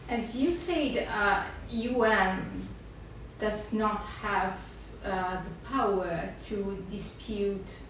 As you said, UN does not have the power to dispute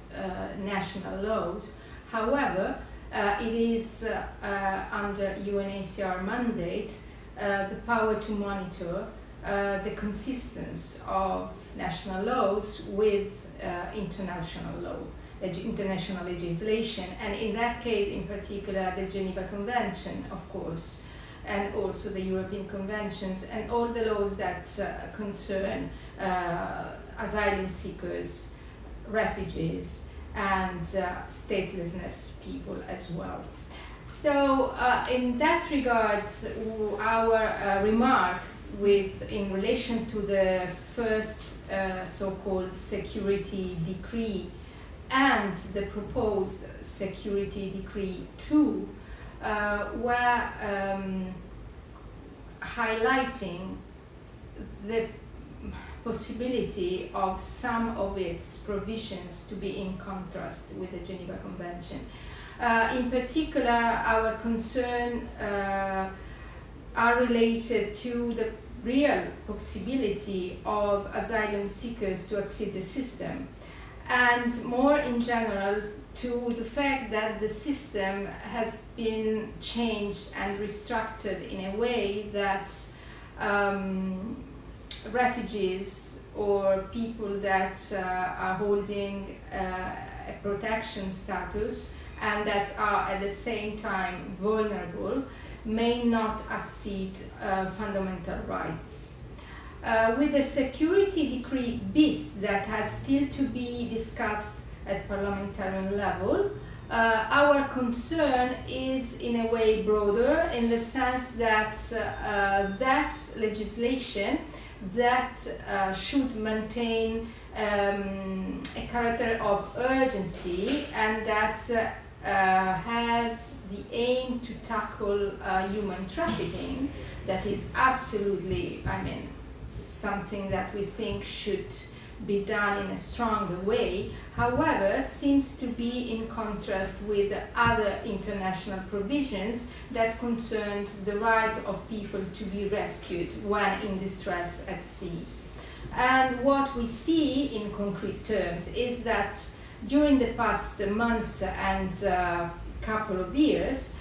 national laws. However, it is under UNHCR mandate the power to monitor the consistency of national laws with international law, international legislation, and in that case in particular the Geneva Convention, of course, and also the European Conventions and all the laws that concern asylum seekers, refugees, and statelessness people as well. So in that regard, our remark in relation to the first so-called security decree and the proposed security decree 2 were highlighting the possibility of some of its provisions to be in contrast with the Geneva Convention. In particular, our concern are related to the real possibility of asylum seekers to exit the system, and more in general to the fact that the system has been changed and restructured in a way that refugees or people that are holding a protection status and that are at the same time vulnerable may not accede fundamental rights. With the security decree bis that has still to be discussed at parliamentarian level, our concern is in a way broader in the sense that that legislation that should maintain a character of urgency and that has the aim to tackle human trafficking, that is absolutely, something that we think should be done in a stronger way. However, seems to be in contrast with other international provisions that concerns the right of people to be rescued when in distress at sea. And what we see in concrete terms is that during the past months and couple of years,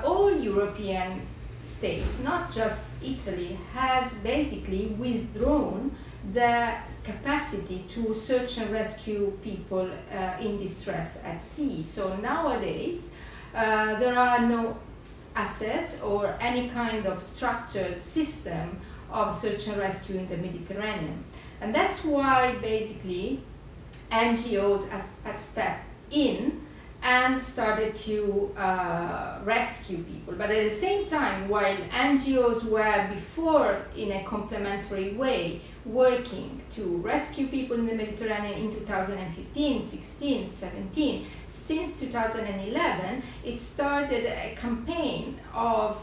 all European states, not just Italy, has basically withdrawn the capacity to search and rescue people in distress at sea. So nowadays, there are no assets or any kind of structured system of search and rescue in the Mediterranean. And that's why basically NGOs have stepped in and started to rescue people. But at the same time, while NGOs were before in a complementary way working to rescue people in the Mediterranean in 2015, 16, 17, since 2011, it started a campaign of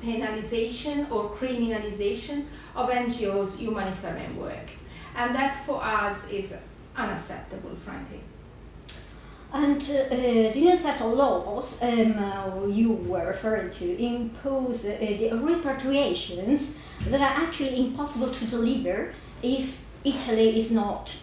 penalization or criminalizations of NGOs' humanitarian work. And that for us is unacceptable, frankly. And the UNHCR laws you were referring to impose the repatriations that are actually impossible to deliver if Italy is not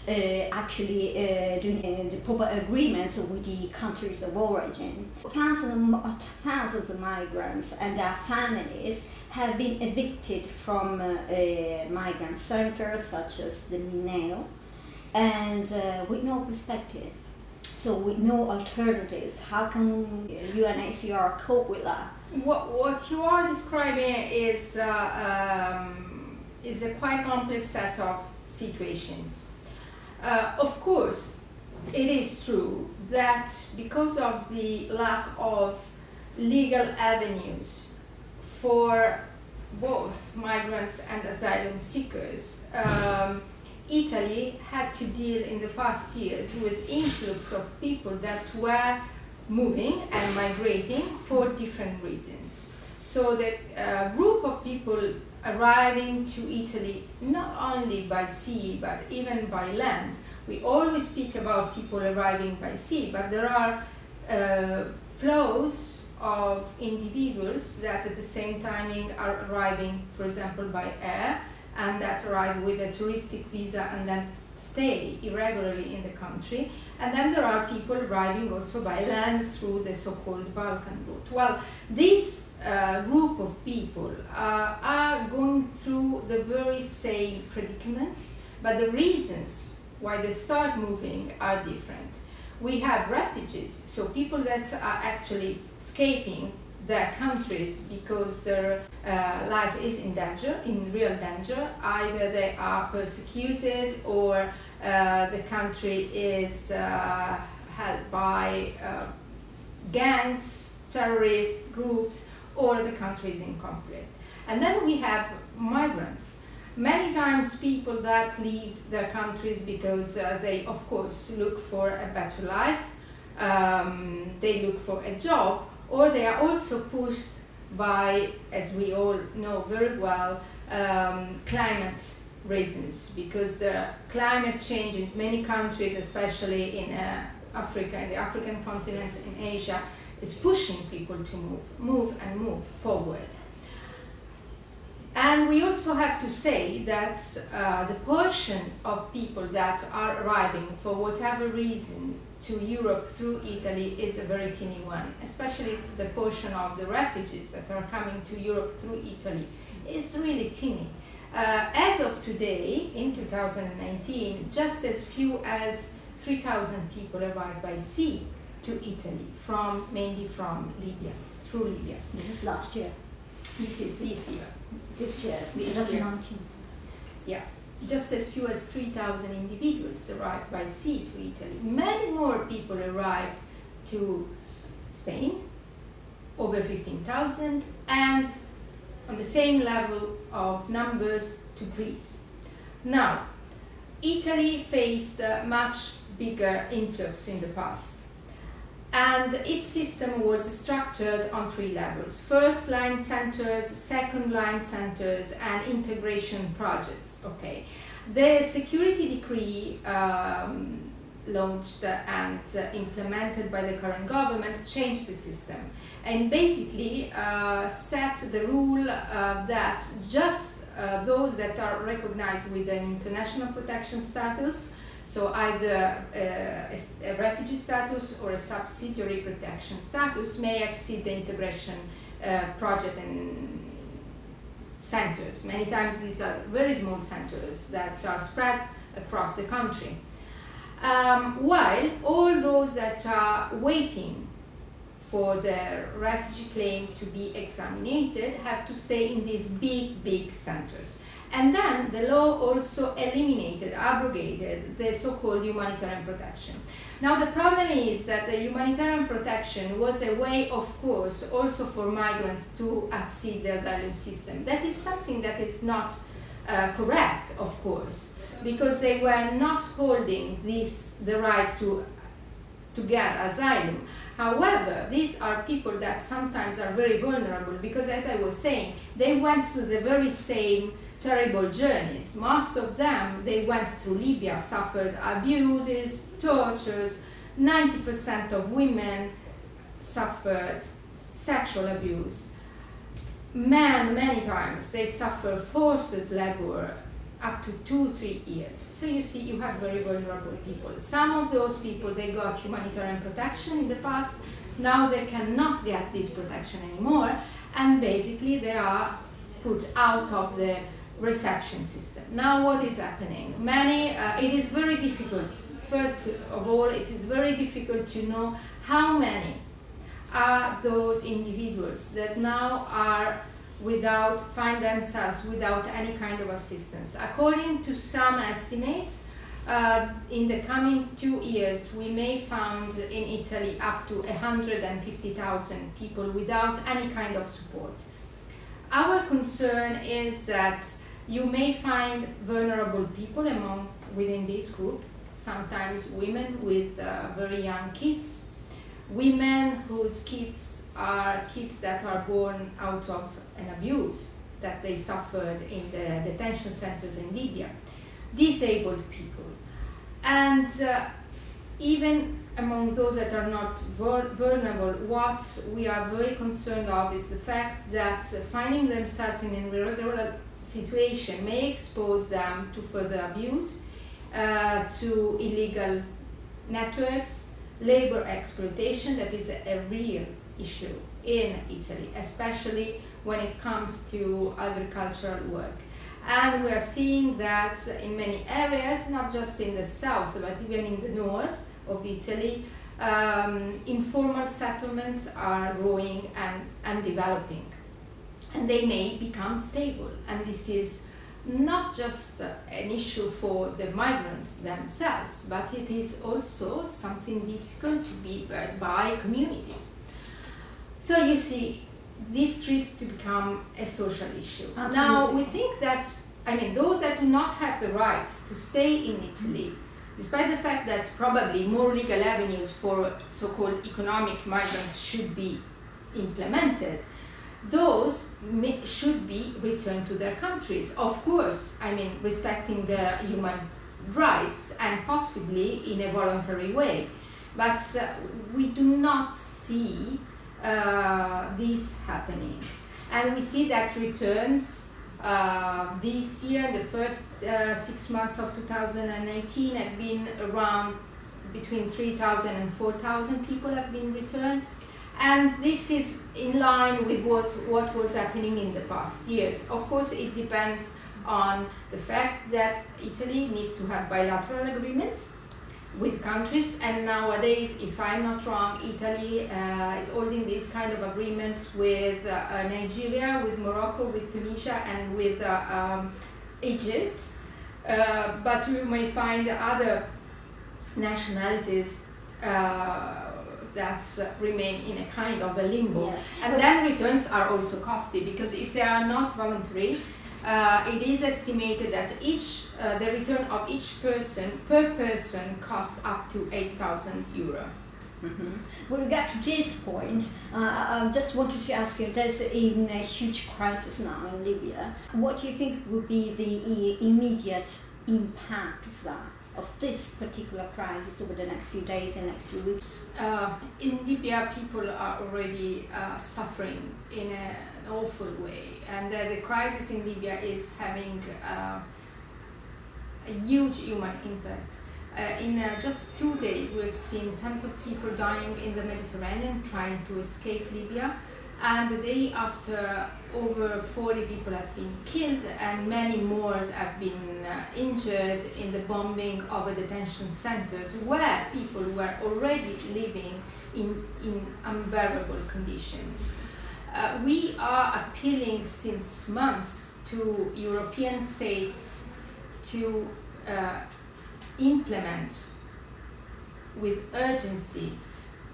actually doing the proper agreements with the countries of origin. Thousands of migrants and their families have been evicted from migrant centers such as the Mineo, and with no perspective. So with no alternatives, how can UNHCR cope with that? What you are describing is a quite complex set of situations. Of course, it is true that because of the lack of legal avenues for both migrants and asylum seekers, Italy had to deal in the past years with influx of people that were moving and migrating for different reasons. So the group of people arriving to Italy, not only by sea but even by land. We always speak about people arriving by sea, but there are flows of individuals that at the same time are arriving, for example, by air, and that arrive with a touristic visa and then stay irregularly in the country. And then there are people arriving also by land through the so-called Balkan route. Well, this group of people are going through the very same predicaments, but the reasons why they start moving are different. We have refugees, so people that are actually escaping their countries because their life is in danger, in real danger. Either they are persecuted or the country is held by gangs, terrorist groups, or the country is in conflict. And then we have migrants. Many times people that leave their countries because they of course look for a better life, they look for a job, or they are also pushed by, as we all know very well, climate reasons, because the climate change in many countries, especially in Africa, in the African continent, in Asia, is pushing people to move forward. And we also have to say that the portion of people that are arriving for whatever reason to Europe through Italy is a very teeny one, especially the portion of the refugees that are coming to Europe through Italy is really teeny. As of today, in 2019, just as few as 3,000 people arrived by sea to Italy, mainly from Libya, through Libya. This is last year. This is this year. This year, This year. 2019. Yeah, just as few as 3,000 individuals arrived by sea to Italy. Many more people arrived to Spain, over 15,000, and on the same level of numbers to Greece. Now, Italy faced a much bigger influx in the past. And its system was structured on 3 levels: first line centers, second line centers, and integration projects. Okay. The security decree launched and implemented by the current government changed the system and basically set the rule that just those that are recognized with an international protection status, so either a refugee status or a subsidiary protection status, may exceed the integration project and centers. Many times these are very small centers that are spread across the country. While all those that are waiting for their refugee claim to be examined have to stay in these big centers. And then the law also abrogated the so-called humanitarian protection. Now the problem is that the humanitarian protection was a way, of course, also for migrants to access the asylum system. That is something that is not correct, of course, because they were not holding the right to get asylum. However, these are people that sometimes are very vulnerable because, as I was saying, they went through the very same terrible journeys. Most of them, they went through Libya, suffered abuses, tortures. 90% of women suffered sexual abuse. Men, many times, they suffer forced labor up to 2-3 years. So you see, you have very vulnerable people. Some of those people, they got humanitarian protection in the past. Now they cannot get this protection anymore, and basically they are put out of the reception system. Now what is happening? It is very difficult. First of all, it is very difficult to know how many are those individuals that now find themselves without any kind of assistance. According to some estimates, in the coming 2 years, we may find in Italy up to 150,000 people without any kind of support. Our concern is that you may find vulnerable people within this group, sometimes women with very young kids, women whose kids are kids that are born out of an abuse that they suffered in the detention centers in Libya, disabled people, and even among those that are not vulnerable, what we are very concerned of is the fact that finding themselves in an irregular situation may expose them to further abuse, to illegal networks, labor exploitation. That is a real issue in Italy, especially when it comes to agricultural work. And we are seeing that in many areas, not just in the south, but even in the north of Italy, informal settlements are growing and developing. And they may become stable. And this is not just an issue for the migrants themselves, but it is also something difficult to be bear by communities. So you see, this risks to become a social issue. Absolutely. Now, we think that, those that do not have the right to stay in Italy, despite the fact that probably more legal avenues for so-called economic migrants should be implemented, those should be returned to their countries. Of course, respecting their human rights and possibly in a voluntary way. But we do not see this happening. And we see that returns this year, the first 6 months of 2018, have been around between 3,000 and 4,000 people have been returned. And this is in line with what was happening in the past years. Of course, it depends on the fact that Italy needs to have bilateral agreements with countries, and nowadays, if I'm not wrong, Italy is holding these kind of agreements with Nigeria, with Morocco, with Tunisia, and with Egypt. But we may find other nationalities that remain in a kind of a limbo. Yes. And then returns are also costly, because if they are not voluntary, it is estimated that the return of each person per person costs up to 8,000 euro. Mm-hmm. With regard to this point, I just wanted to ask you, there's a huge crisis now in Libya. What do you think would be the immediate impact of that, of this particular crisis over the next few days and next few weeks? In Libya, people are already suffering in an awful way, and the crisis in Libya is having a huge human impact. In just 2 days, we've seen tons of people dying in the Mediterranean trying to escape Libya, and the day after, over 40 people have been killed and many more have been injured in the bombing of detention centers where people were already living in unbearable conditions. We are appealing since months to European states to implement with urgency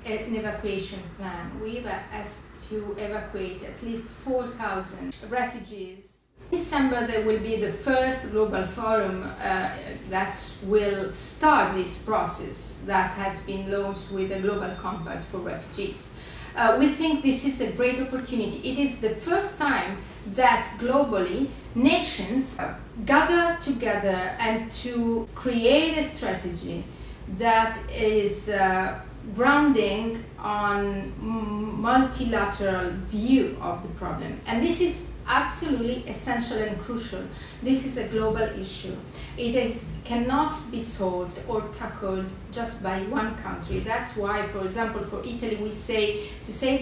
an evacuation plan. We've asked to evacuate at least 4,000 refugees. In December there will be the first global forum that will start this process that has been launched with a global compact for refugees. We think this is a great opportunity. It is the first time that globally nations gather together and to create a strategy that is grounding on multilateral view of the problem. And this is absolutely essential and crucial. This is a global issue. Cannot be solved or tackled just by one country. That's why, for example, for Italy, we say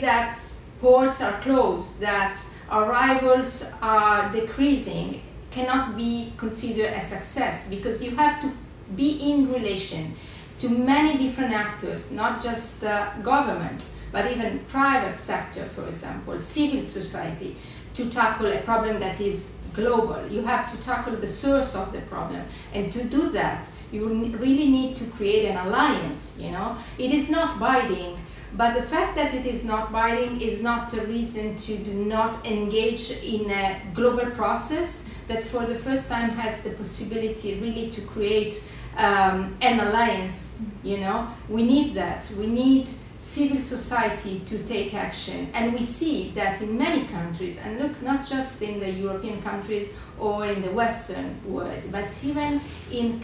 that ports are closed, that arrivals are decreasing, cannot be considered a success, because you have to be in relation to many different actors, not just governments, but even private sector, for example, civil society, to tackle a problem that is global. You have to tackle the source of the problem, and to do that, you really need to create an alliance. It is not binding, but the fact that it is not binding is not a reason to do not engage in a global process that for the first time has the possibility really to create an alliance. We need that. We need civil society to take action, and we see that in many countries, and look, not just in the European countries or in the Western world, but even in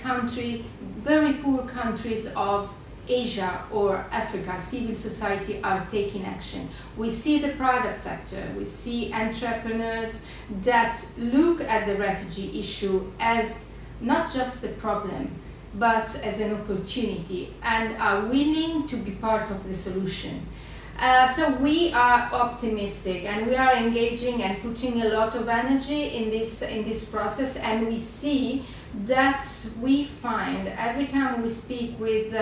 very poor countries of Asia or Africa, civil society are taking action. We see the private sector, we see entrepreneurs that look at the refugee issue as not just a problem, but as an opportunity, and are willing to be part of the solution. So we are optimistic, and we are engaging and putting a lot of energy in this process, and we see that we find every time we speak with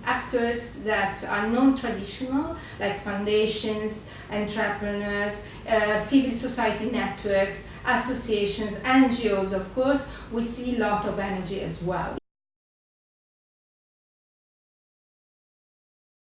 actors that are non-traditional, like foundations, entrepreneurs, civil society networks, associations, NGOs, of course, we see a lot of energy as well.